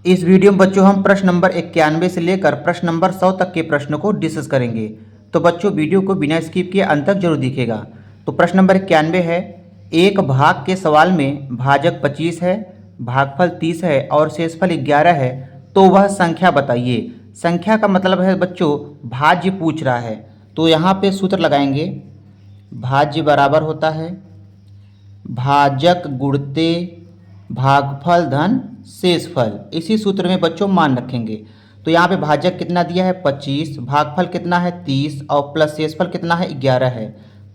इस वीडियो में बच्चों हम प्रश्न नंबर 91 से लेकर प्रश्न नंबर 100 तक के प्रश्न को डिस्कस करेंगे। तो बच्चों वीडियो को बिना स्किप किए अंत तक जरूर दिखेगा। तो प्रश्न नंबर 91 है, एक भाग के सवाल में भाजक 25 है, भागफल 30 है और शेषफल 11 है, तो वह संख्या बताइए। संख्या का मतलब है बच्चों भाज्य पूछ रहा है। तो यहाँ पे सूत्र लगाएंगे, भाज्य बराबर होता है भाजक गुणते भागफल धन शेषफल। इसी सूत्र में बच्चों मान रखेंगे। तो यहाँ पे भाजक कितना दिया है 25, भागफल कितना है 30 और प्लस शेषफल कितना है 11 है।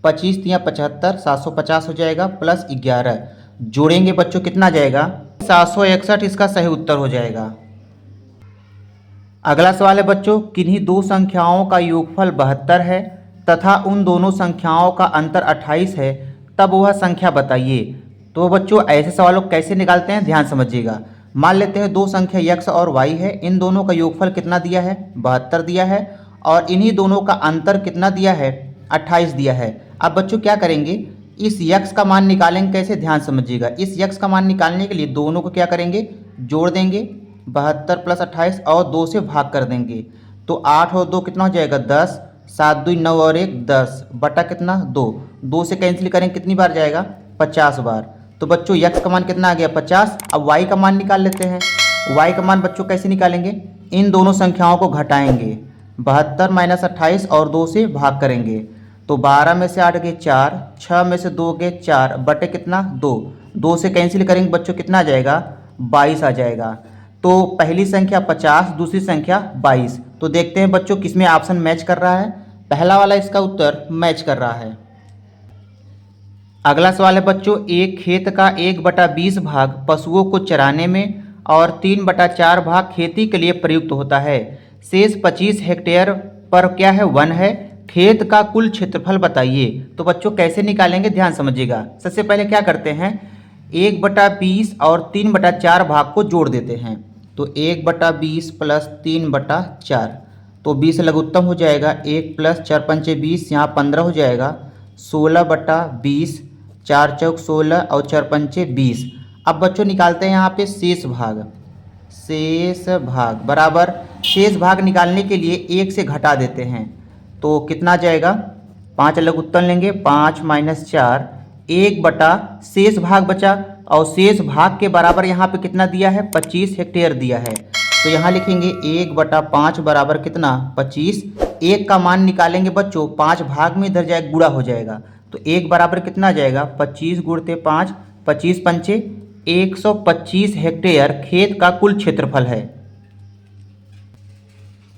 25 तिया 75, 750 हो जाएगा प्लस 11 जोड़ेंगे बच्चों कितना जाएगा 761, इसका सही उत्तर हो जाएगा। अगला सवाल है बच्चों, किन्हीं दो संख्याओं का योगफल 72 है तथा उन दोनों संख्याओं का अंतर 28 है, तब वह संख्या बताइए। तो बच्चों ऐसे सवालों को कैसे निकालते हैं ध्यान समझिएगा। मान लेते हैं दो संख्या x और y है, इन दोनों का योगफल कितना दिया है 72 दिया है और इन्हीं दोनों का अंतर कितना दिया है 28 दिया है। अब बच्चों क्या करेंगे, इस x का मान निकालेंगे कैसे ध्यान समझिएगा। इस x का मान निकालने के लिए दोनों को क्या करेंगे जोड़ देंगे, 72 प्लस 28 और 2 से भाग कर देंगे। तो 8 और 2 कितना हो जाएगा 10, 7 2 9 और 1 10 बटा कितना 2, 2 से कैंसिल करेंगे कितनी बार जाएगा 50 बार। तो बच्चों x का मान कितना आ गया 50। अब y का मान निकाल लेते हैं। y का मान बच्चों कैसे निकालेंगे, इन दोनों संख्याओं को घटाएंगे, 72 माइनस 28 और 2 से भाग करेंगे। तो 12 में से 8 गए 4, 6 में से 2 गए 4 बटे कितना 2, 2 से कैंसिल करेंगे बच्चों कितना आ जाएगा 22 आ जाएगा। तो पहली संख्या 50, दूसरी संख्या 22। तो देखते हैं बच्चों किसमें ऑप्शन मैच कर रहा है। पहला वाला इसका उत्तर मैच कर रहा है। अगला सवाल है बच्चों, एक खेत का 1/20 भाग पशुओं को चराने में और 3/4 भाग खेती के लिए प्रयुक्त होता है। शेष 25 हेक्टेयर पर क्या है वन है। खेत का कुल क्षेत्रफल बताइए। तो बच्चों कैसे निकालेंगे ध्यान समझिएगा। सबसे पहले क्या करते हैं 1/20 और 3/4 भाग को जोड़ देते हैं। तो 1/20 प्लस 3/4, तो 20 लघुत्तम हो जाएगा, 1 प्लस 4 पंचे 20, यहाँ 15 हो जाएगा, 16/20, 4 चौक 16 और 4 पंचे 20। अब बच्चों निकालते हैं यहाँ पे शेष भाग। शेष भाग बराबर, शेष भाग निकालने के लिए 1 से घटा देते हैं। तो कितना जाएगा 5 लघुत्तम लेंगे, 5 माइनस 4, 1 बटा शेष भाग बचा और शेष भाग के बराबर यहाँ पे कितना दिया है 25 हेक्टेयर दिया है। तो यहाँ लिखेंगे 1/5 बराबर कितना 25। 1 का मान निकालेंगे बच्चों 5 भाग में इधर जाए गुणा हो जाएगा। तो 1 बराबर कितना आ जाएगा 25 गुणते 5, 25 पंचे 125 हेक्टेयर खेत का कुल क्षेत्रफल है।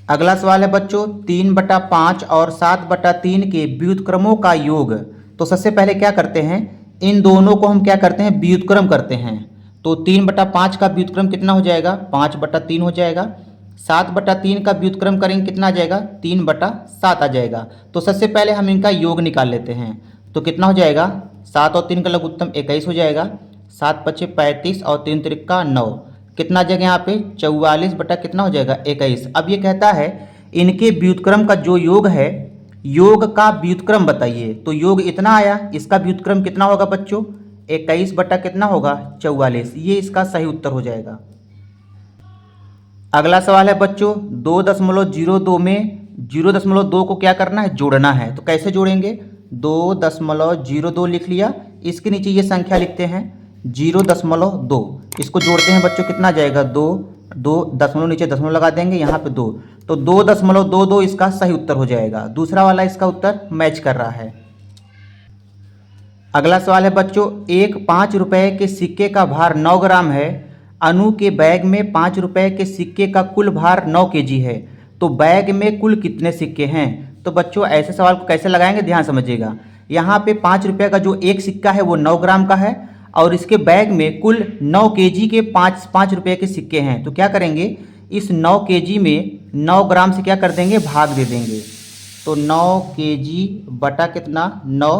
अगला सवाल है बच्चों, 3/5 और 7/3 के व्युत्क्रमों का योग। तो सबसे पहले क्या करते हैं, इन दोनों को हम क्या करते हैं व्युत्क्रम करते हैं। तो 3/5 का व्युत्क्रम कितना हो जाएगा 5/3 हो जाएगा। 7/3 का व्युत्क्रम करेंगे कितना आ जाएगा 3/7 आ जाएगा। तो सबसे पहले हम इनका योग निकाल लेते हैं। तो कितना हो जाएगा 7 और 3 का लघुत्तम 21 हो जाएगा, 7 पचे 35 और 3 त्रिका 9, कितना जगह यहाँ पे 44 बटा कितना हो जाएगा 21। अब ये कहता है इनके व्युत्क्रम का जो योग है, योग का व्युत्क्रम बताइए। तो योग इतना आया, इसका व्युत्क्रम कितना होगा बच्चों 21 बटा कितना होगा 44। ये इसका सही उत्तर हो जाएगा। अगला सवाल है बच्चों, 2.02 में 0.2 को क्या करना है जोड़ना है। तो कैसे जोड़ेंगे, 2.02 लिख लिया, इसके नीचे ये संख्या लिखते हैं 0.2, इसको जोड़ते हैं बच्चों कितना जाएगा 2, 2 दशमलव नीचे दशमलव लगा देंगे यहाँ पे 2, तो 2.22 इसका सही उत्तर हो जाएगा। दूसरा वाला इसका उत्तर मैच कर रहा है। अगला सवाल है बच्चों, एक 5 रुपए के सिक्के का भार 9 ग्राम है। अनु के बैग में 5 रुपए के सिक्के का कुल भार 9 केजी है, तो बैग में कुल कितने सिक्के हैं। तो बच्चों ऐसे सवाल को कैसे लगाएंगे ध्यान समझिएगा। यहाँ पे 5 रुपये का जो एक सिक्का है वो 9 ग्राम का है और इसके बैग में कुल 9 केजी के 5 रुपये के सिक्के हैं। तो क्या करेंगे, इस 9 केजी में 9 ग्राम से क्या कर देंगे भाग दे देंगे। तो 9 केजी बटा कितना 9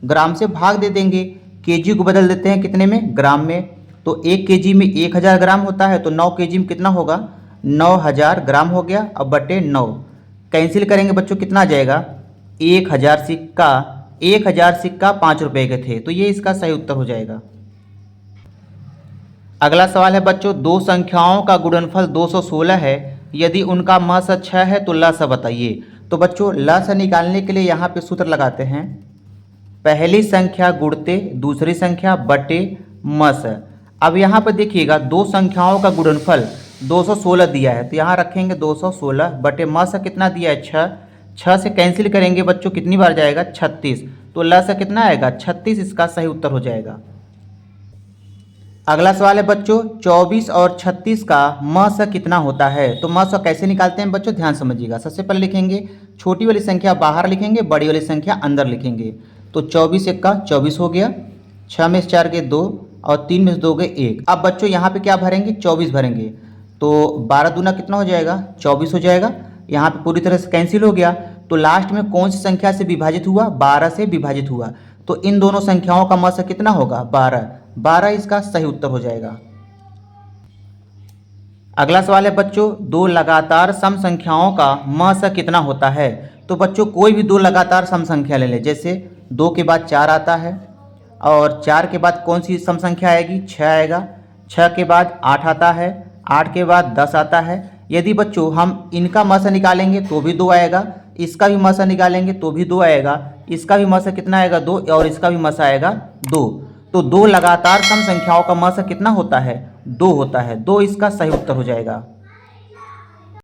ग्राम से भाग दे देंगे। केजी को बदल देते हैं कितने में ग्राम में। तो 1 केजी में 1000 ग्राम होता है, तो 9 केजी में कितना होगा 9000 ग्राम हो गया। अब बटे 9 कैंसिल करेंगे बच्चों कितना आ जाएगा 1000 सिक्का, 1000 सिक्का 5 रुपए के थे, तो ये इसका सही उत्तर हो जाएगा। अगला सवाल है बच्चों, दो संख्याओं का गुणनफल 216 है, यदि उनका मस 6 है तो लस बताइए। तो बच्चों लस निकालने के लिए यहाँ पे सूत्र लगाते हैं, पहली संख्या गुणते दूसरी संख्या बटे मस। अब यहाँ पर देखिएगा दो संख्याओं का गुणनफल 216 दिया है, तो यहाँ रखेंगे 216 बटे मस कितना दिया है 6, 6 से कैंसिल करेंगे बच्चों कितनी बार जाएगा 36, तो लस कितना आएगा 36, इसका सही उत्तर हो जाएगा। अगला सवाल है बच्चों, 24 और 36 का मस कितना होता है। तो मस कैसे निकालते हैं बच्चों, ध्यान समझिएगा। सबसे पहले लिखेंगे छोटी वाली संख्या बाहर लिखेंगे, बड़ी वाली संख्या अंदर लिखेंगे। तो 24 एक का 24 हो गया, 6 में से 4 गए 2 और 3 में से 2 गए 1। अब बच्चों यहाँ पे क्या भरेंगे 24 भरेंगे, तो 12 दूना कितना हो जाएगा 24 हो जाएगा। यहाँ पे पूरी तरह से कैंसिल हो गया, तो लास्ट में कौन सी संख्या से विभाजित हुआ, 12 से विभाजित हुआ। तो इन दोनों संख्याओं का मस कितना होगा 12, 12 इसका सही उत्तर हो जाएगा। अगला सवाल है बच्चों, दो लगातार सम संख्याओं का मस कितना होता है। तो बच्चों कोई भी दो लगातार सम संख्या ले लें, जैसे 2 के बाद 4 आता है और 4 के बाद कौन सी सम संख्या आएगी 6 आएगा, 6 के बाद 8 आता है, 8 के बाद 10 आता है। यदि बच्चों हम इनका मस निकालेंगे तो भी 2 आएगा, इसका भी मस निकालेंगे तो भी 2 आएगा, इसका भी मस कितना आएगा 2 और इसका भी मस आएगा 2। तो दो लगातार सम संख्याओं का मस कितना होता है 2 होता है, 2 इसका सही उत्तर हो जाएगा।